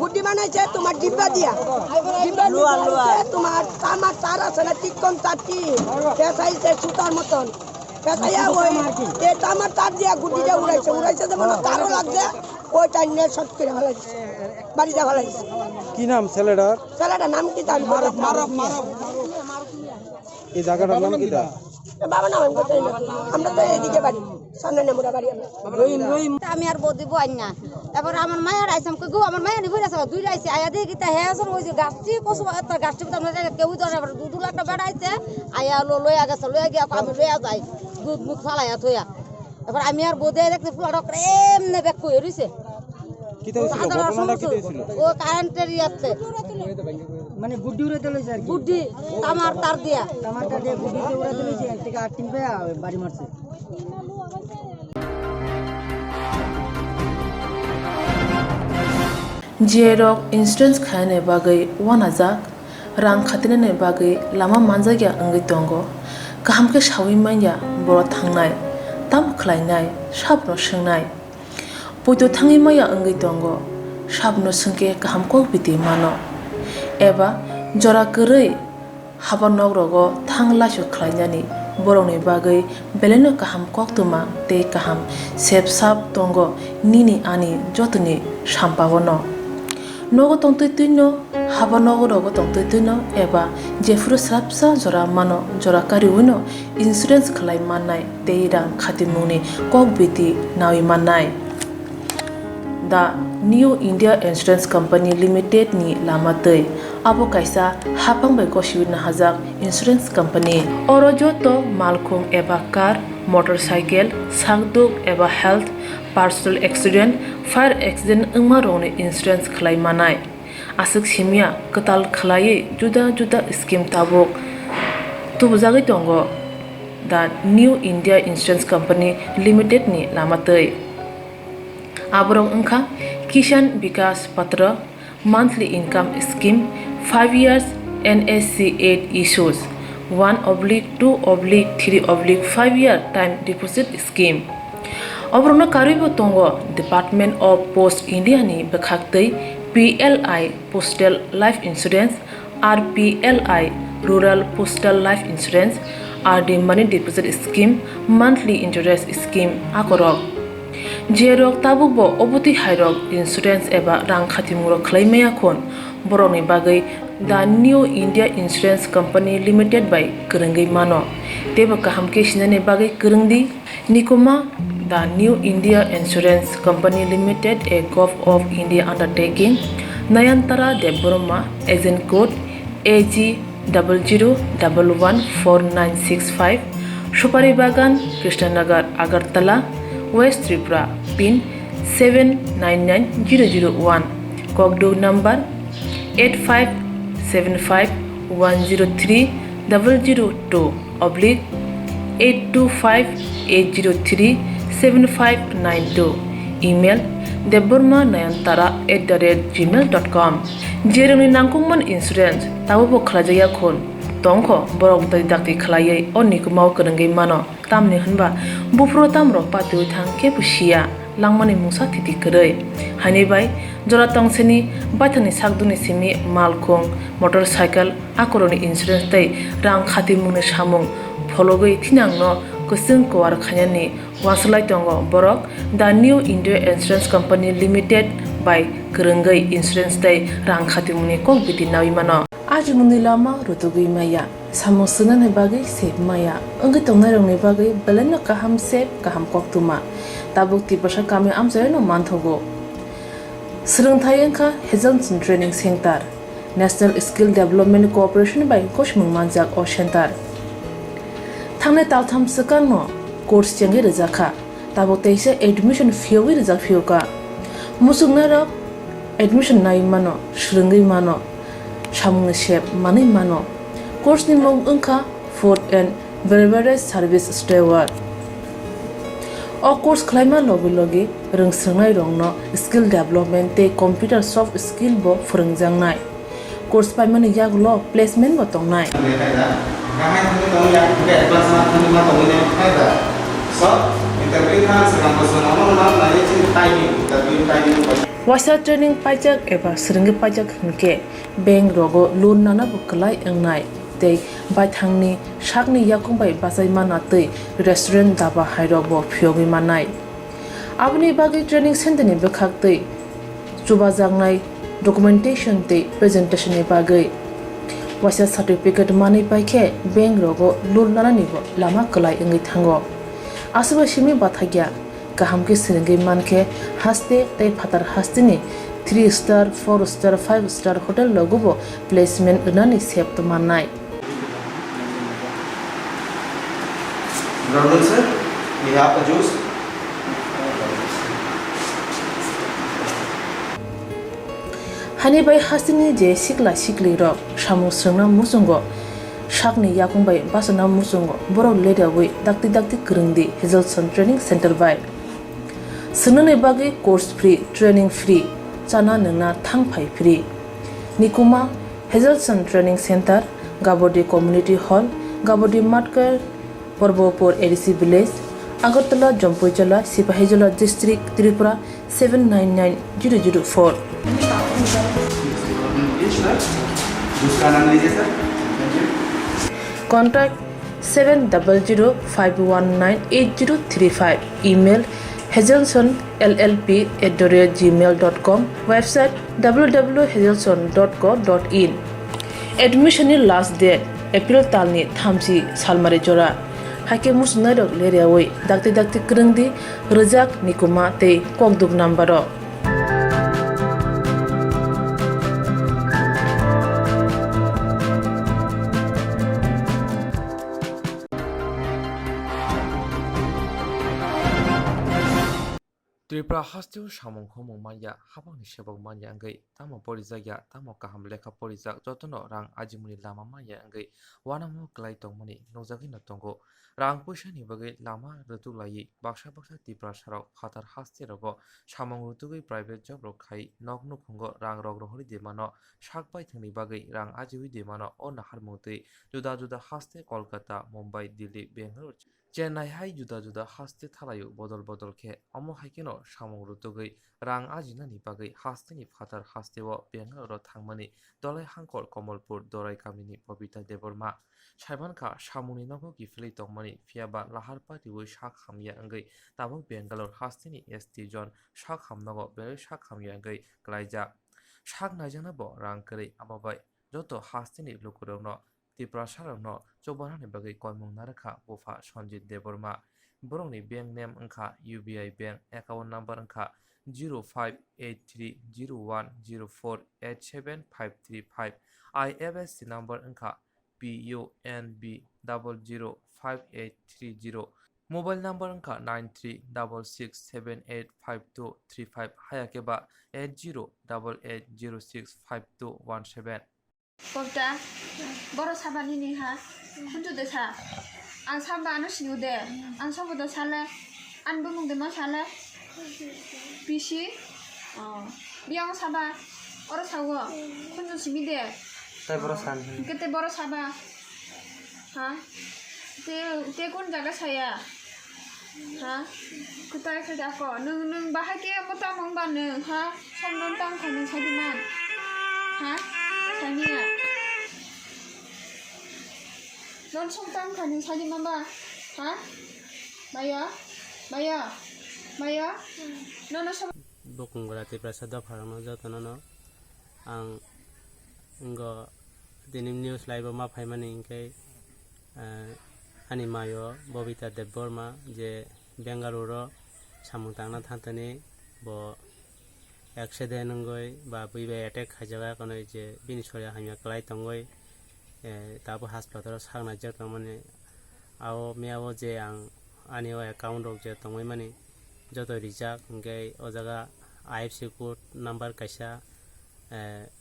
গুড্ডি বানাইছে তোমার ডিব্বা দিয়া তোমার তামার তার আছে না টিকন তারটি পেঁচাইছে সুতার মতন পেঁচাইয়া ওই তামার তার দিয়া গুড্ডিটা উড়াইছে যেমন তারও লাগছে ওই টাইম নিয়ে শর্ট করে ফেলাইছে বাড়িতে ফেলাইছে কি নাম ছেলেটার নাম কি তার এই জায়গাটার নাম কি বাবা নাম আমি কোথায় না আমরা তো এইদিকে বাড়ি সামনে নেমুরা বাড়ি আমি আর বদি বই না এবার আমার মায়ের আইসাম কই গো আমার মায়ের বই আছে 2 আইছে আয়া দেখি কিতা হে আসর ওই যে গাছটি কসু তার গাছটি তো আমরা কেউ ধরে আবার 2 লাখ টাকা আইছে আয়া লইয়া গেছে লইয়া গিয়া আমি লইয়া যাই দুধ মুখ ফালাইয়া থইয়া এবার আমি আর বদি দেখতে ফুলাডক এমনে ব্যাক কই রইছে কিতা হইছিল ঘটনাটা কিতা হইছিল ও কারেন্টের ইয়াতে মানে গুড্ডি উড়াইতে লইছে আর গুড্ডি তামার তার দিয়া গুড্ডিতে উড়াইতে লইছে এক থেকে 8 টিন পায়া বাড়ি মারছে Jerok insurance khane bagai wanajak rang khatinane bagai lama manjagya angai tongo kahamke shawi manya boro thangnai tam khlainai sabno swngnai poito thangi maya angai tongo sabno sungke kahamko biti mano eba jora korei habanok rogo thanglasho khlainani boroni bagai beleno kaham koktwma te kaham sep sap tongo nini ani jotoni sampabono nogo tongtoi tuino haba nogo rogo tongtoi tuino eba jefru srapsa jora mano jora kari uino insurance khlai manai teirang khatimuni kokbiti nawi manai the New India Insurance Company Limited ni lamatei abo kaisa hapang bai kosibina hajak insurance company oro joto malkhung eba car motorcycle sakduk eba health personal accident fire accident ungma rone insurance khlai manai asuk simia katal khlai juda juda scheme tabok tubujagi tongo the New India Insurance Company Limited ni lamatei aborok ungkha Kisan Vikas Patra monthly income scheme 5 years NSC 8 issues 1/2/3/5 year time deposit scheme obrona karibo tongo Department of Post India ni bekhaktei PLI Postal Life Insurance RPLI Rural Postal Life Insurance RD Money Deposit Scheme monthly interest scheme akorok jerok tabukbo oboti hairok insurance eba rang khatimuro khlaimaya khon boroni bagai the New India Insurance Company Limited by Kurungi mano teba kahamke sinane bagai kurungdi nikoma the New India Insurance Company Limited a Gulf of India undertaking Nayantara Deborma agent code AG 00114965 Shupari Bagan Krishnanagar Agartala West Tripura pin 799001 Kokdo number 85751002/825-803-7592 email deborma9antara@gmail.com jeroni nangkungman insurance tabo khlajaya khon tongkho borok dai dakti khlaiye onikumau kurungai mano tamni hunba bufro tamro patu thangke pusia langmani mungsa thiti korei hani bai jora tongseni baithani sakduni simi malkhung motorcycle akoroni insurance tai rang khati mungni samung phologoi thinangno kusung kwar khanyani waslai tongo borok the new India Insurance Company Limited by Kurungai Insurance Day rang khatimuni kok biti nawi mano ajmuni lama rutugui maya samosuna ne bagai sep maya angi tongnai rong ne bagai belena kaham sep kaham koktuma tabuk ti pasha kame amjai no manthogo Swrangchati angkha Hezonson Training Center National Skill Development Corporation by Koshmung Manjak O Center Thangnai taltham sakan no course changi rejakha tabo teise admission fee wi rejak fee ka musungna rok admission nai mano shrungai mano samung shep manai mano course ni mong angkha food and beverage service steward o course khlaima logi rungsrangnai rongno skill development te computer soft skill bo phurungjangnai course paimani yaglo placement bo tongnai Wasa training pajak eba seringi pajak hingke bank rogo loan nana bukalai engnai tei baithangni shakni yakung bai basai mana tei restaurant daba hairo bo phyogi manai abni bagi training center ni bekhak tei chuba jangnai documentation tei presentation ni bagai wasa certificate mani paikhe bank rogo loan nana ni bo lama kalai engai thango asuba shimi bathagya kaham ke seringi manke haste tei phatar hastini 3 star 4 star 5 star hotel logo bo placement unani sep to manai Brother sir, we have a juice. Hani bai hasini je sikla sikli rok samu srengna musungo shakni yakung bai basana musungo borok leda wi dakti kurungdi Hezonson Training Center bai sunane bagi course free training free chana nungna thangphai free nikuma Hezonson Training Center Gabodi Community Hall Gabodi Matkar Porbopur ADC Village Agartala Jompoijola Sipahijola District Tripura 799004 Contact 7005198035 email hezonsonllp@gmail.com website www.hezonson.co.in Admission last date April talni thamsi salmare jora hake musnarok leriawai dakti kurungdi rejak nikuma tei kokduk nambaro Tripura hasteo samung homung manya habangni sebok manya angei tamo porijagya tamo kaham lekha porijak jotono rang ajimuni lama manya angei wanamo klai tongmani nojagi no tongo rang puisa ni bagai lama rutulai baksa Tripura sarok phatar haste rogo samung rutugui private job rok khai nokno khungo rang rok rohori demano sakbai thangni bagai rang ajiwi demano o nahar mutui juda haste Kolkata Mumbai Delhi Bangalore Chennai hai juda haste thalayu bodol khe omo haikeno samung rutugui rang ajina ni bagai haste ni phatar hasteo Bangalore thangmani dolai hangkor Komolpur Dorai kamini Bobita Deborma Saibankha samuni nogo giflei tongmani fiaba lahar party wi sak hamya angai tabo Bangalore hasteni ST John sak hamnogo bere sak hamya angai klaijak sak naijana bo rang kari ababai joto hasteni lukurongno Tripura sarokno chobanani bagai koimung narakha bofa Sanjit Deborma borongni bank name angkha UBI bank account number angkha 058301048755 IFSC number angkha PUNB005830 mobile number angkha 9366785235 hayakeba 8088065217 Kokta, boro sabani ni ha, kuntu de sa, an saba anu siu de, an saba do sala, an bumung de ma sala, pisi, biang saba, oro sawo, kuntu simi de, kete boro saba, ha, te kun jaga saya, ha, kutai kerja ko, nung bahagia mata mong ban nung, ha, sonon tang kanu sajiman, ha. Tanya, non song tang kani saji mama, Ha? Maya? Maya? Maya? Nana sa bukung berarti prasada farang jatuh nono ang enggak dinim news live ma faimani ingkai ani mayo Bobita Debborma je Bengaluru samung tangna thantani bo accident ngoi ba buibe attack khajaga kono je bini soria hamya klai tongoi tabo hospital sangna jak mane ao meawo je ang ani o account rok je tongoi mani joto rijak ingkai o jaga IFC code number kaisa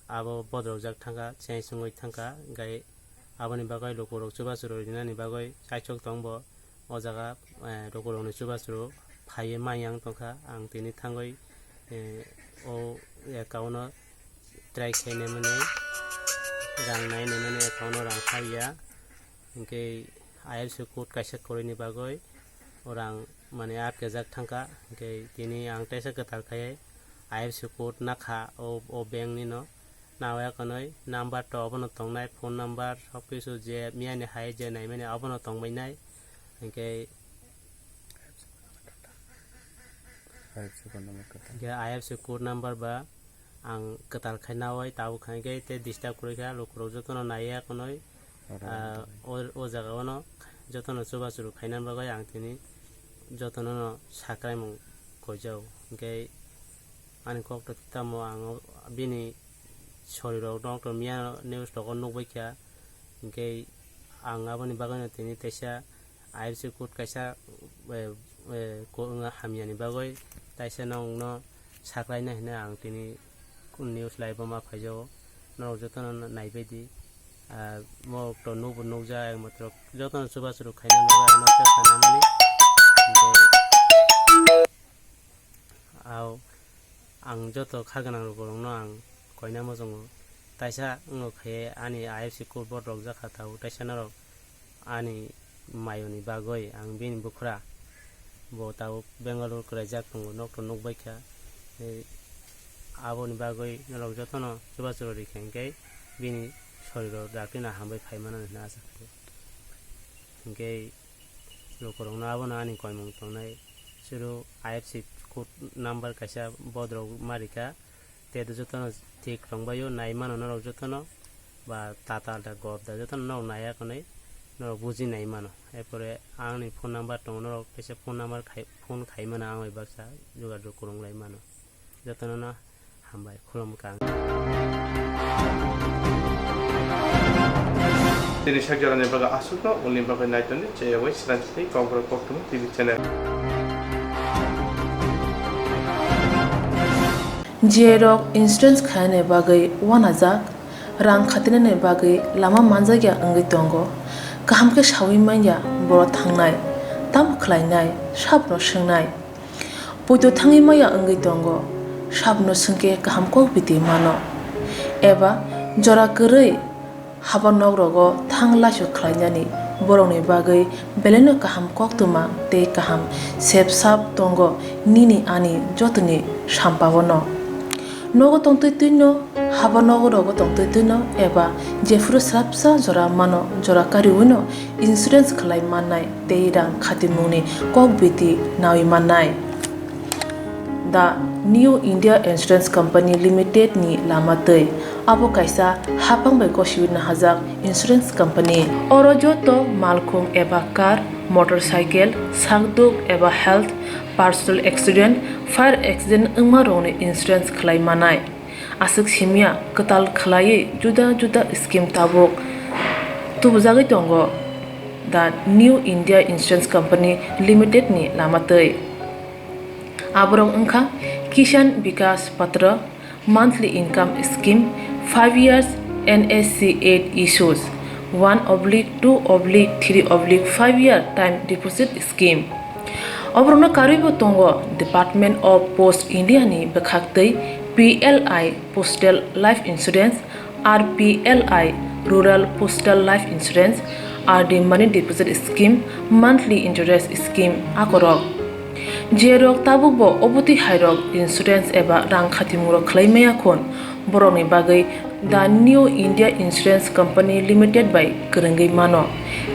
abo bodrok jak thangka change sungoi thangka ingkai aboni bagai lokorok chubasuro rinani bagai saithok tongbo o jaga lokorok ni chubasuro phaye mayang tongkha ang tini thangoi o account try khaine mane rang nai ne mane account rang khaiya ingkai IFC code kaisa korini bagai orang mane atke jak thangka ingkai tini ang taisa katal khai IFC code nakha o bank ni no nawa kanoi number to abono tongnai phone number सबकिछु जे मियानि हाय जे नाय माने abono tongbainai ingkai IFC code number ba ang katal khainawai tabu khangai te disturb kurikha lokro jotono naiya kanoi o jaga ono jotono chubasuru khainan bagai ang tini jotono no sakrai mung kojau ingkai ani kokto tamo ang bini শরীরক doctor মিয়া news তখন নবৈখ্যা ইনকে আং আবনি বাগানো তিনি তাইসা IFC code কাইসা হামিয়ানি বাগৈ তাইসা নং ন সাকলাইনা হেনে আং তিনি নিউজ লাইভ মা ফাইজাও নরক যতন নাইবাইদি মক তো নবু নৌজা একমাত্র যতন সুবাসুরু খাইনা বাগা নকা সানামানি আও আং যত খাগানাং রকরং ন আং koina mojongo taisa ngo khe ani IFC code board rok jakha tau taisa narok ani mayoni bagoi ang bini bukhra bo tau Bengaluru krai jak tongo nokto nokbaikha aboni bagoi narok jotono chubasuro rikhengkai bini shoriro daktina hambai phaimana na asa ngkai lokorong na abono ani koimong tongnai suru IFC code number kaisa bodrok marika te jotono ঠিক রংবায়ও নাই মানো নরক যতন বা তাতাটা গবদা যতন নরক নাইয়া কোনে নরক বুঝি নাই মানো এরপরে আংনি ফোন নাম্বার দङ নরক এসে ফোন নাম্বার ফোন খাই মানো আং ওই বাক্সা যোগাযোগ করংলাই মানো যতন না হামবাই খুলমকাং তিনি সাগজারানি বাগা আসুক উনি বাগা নাইতনি যে ওই Swrangchati Kokborok Koktwma TV channel Jerok insurance khane bagai wanajak rang khatinane bagai lama manjagya angai tongo kahamke shawi manya boro thangnai tam khlainai sabno swngnai poito thangi maya angai tongo sabno sungke kahamko biti mano eba jora korei habanok rogo thanglashu khlainani borongni bagai beleno kaham Koktwma te kaham sepsap tongo nini ani jotoni sampabono nogo tongtoi tuino haba nogo rogo tongtoi tuino eba jefuru srapsa jora mano jora kariwino insurance khlai mannai teirang khatimuni kokbiti nawi mannai the New India Insurance Company Limited ni lamatei abo kaisa hapangbai koshiwina hajak insurance company oro joto malkhung eba car motorcycle sakduk eba health personal accident fire accident ungma rongni insurance khlai manai asuk simia katal khlai juda juda scheme tabok tubujagi tongo the New India Insurance Company Limited ni lamatei aborong ungkha Kisan Vikas Patra monthly income scheme 5 years NSC 8 issues 1/2/3/5 year time deposit scheme Obrona karibo tongo Department of Post India ni bekhaktei PLI Postal Life Insurance RPLI Rural Postal Life Insurance RD Money Deposit Scheme Monthly Interest Scheme akorok Jerok tabukbo obuti hairok insurance eba rang khatimuro khlaimaya khon borokni bagai the New India Insurance Company Limited by Kerengai Mano.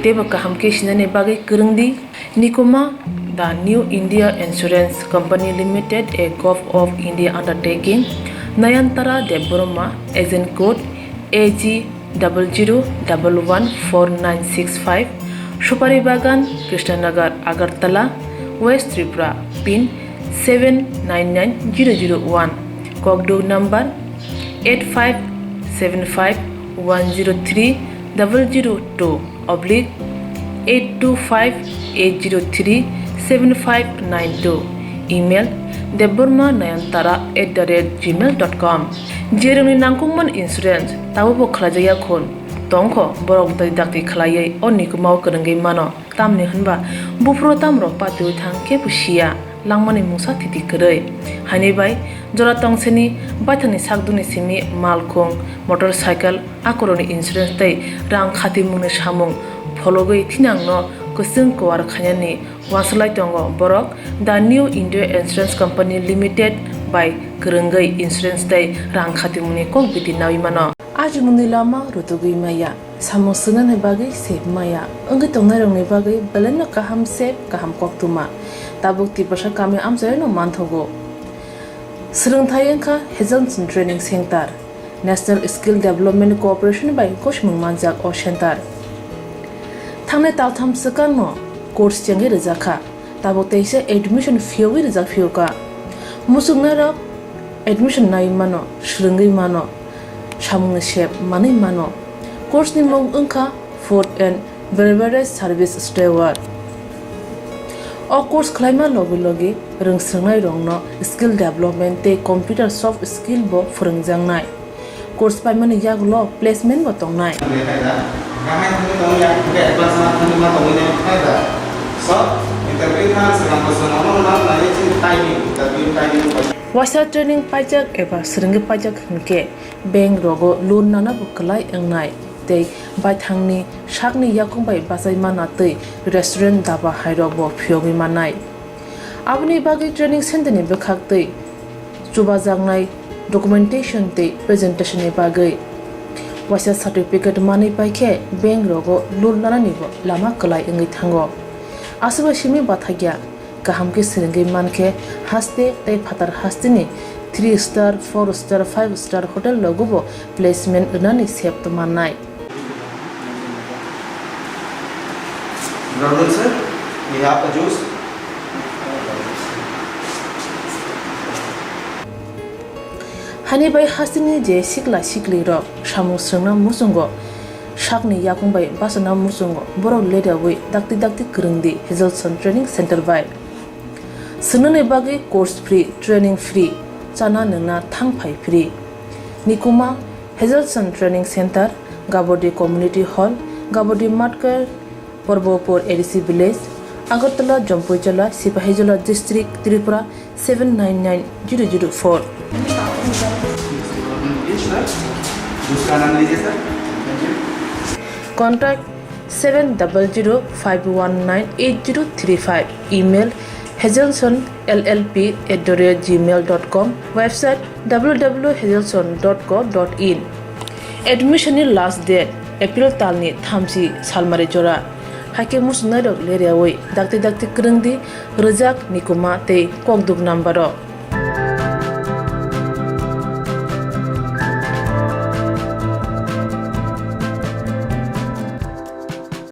Teba kaham ke sinane bagai kerengdi Nikoma the New India Insurance Company Limited a Gulf of India undertaking Nayantara Deboroma agent code AG 00114965 Shupari Bagan Krishnanagar Agartala West Tripura pin 799001 Kokborok number 85751030/825-803-7592 email debormanayantara@gmail.com jeroni nangkungman insurance tabo khlajaya khon tongkho borok dai dakti khlaiye onikmau kerengai mano tamni hanba bufro tamro patu thangke pusia langmani musa thiti korei hani bai jora tongseni bathani sakduni simi malkhong motorcycle akoroni insurance tai rang khati mungni samung phologoi thinangno kusung kwar khanyani waslai tongo borok the New India Insurance Company Limited by Kerengai Insurance tai rang khati mungni kok biti nawi mano aji mungni lama rutugui maya samung sunan bagai sep maya angi tongnai rongni bagai belen kaham sep kaham Koktwma tabuk tipasa kami amjai no manthogo Swrangchati engkha Hejalson Training Center National Skill Development Corporation by Koshmung Manjak o Center Thangnai taltham sakan no course changi rijaka tabuk teise admission fee wi rijak fioka musungna rok admission nai mano shringai mano samung sep mani mano course ni mong engkha food and beverage service steward o course khlaima logi logi rungsrangnai rongno skill development te computer soft skill bo phurungjangnai course paimani yaglo placement bo tongnai wasa training pajak eba srungi pajak hingke bank rogo loan nana buklai engnai tei baithangni sakni yakungbai basai mana tei restaurant daba hairok bo phiogi manai abni bagi training center ni bekhak tei chubajangnai documentation tei presentation ni bagai wasa certificate mani paikhe bank rogo loan nana ni bo lama klai engi thango asuba simi bathagya kaham ke srungi manke haste tei phatar haste ni 3 star 4 star 5 star hotel logo bo placement nani sep to manai Brother sir, we have a juice. Hani bai hasini je sikla sikli rok samu srungna musungo sakni yakungbai basana musungo borok leda wi dakti kerengdi Hejalson Training Center by sunune bagi course free training free chana nungna thangphai free Nikoma Hejalson Training Center Gabodi Community Hall Gabodi Matkar Porbopur ADC Village Agartala Jampuijala Sipahijala District Tripura 799004 Contact 7005198035 email hejelsonllp@gmail.com website www.hejelson.co.in admission last date April talni thamsi salmari jora hake musnai rok lerewoi dakti kerengdi rejak Nikoma tei Kokborok number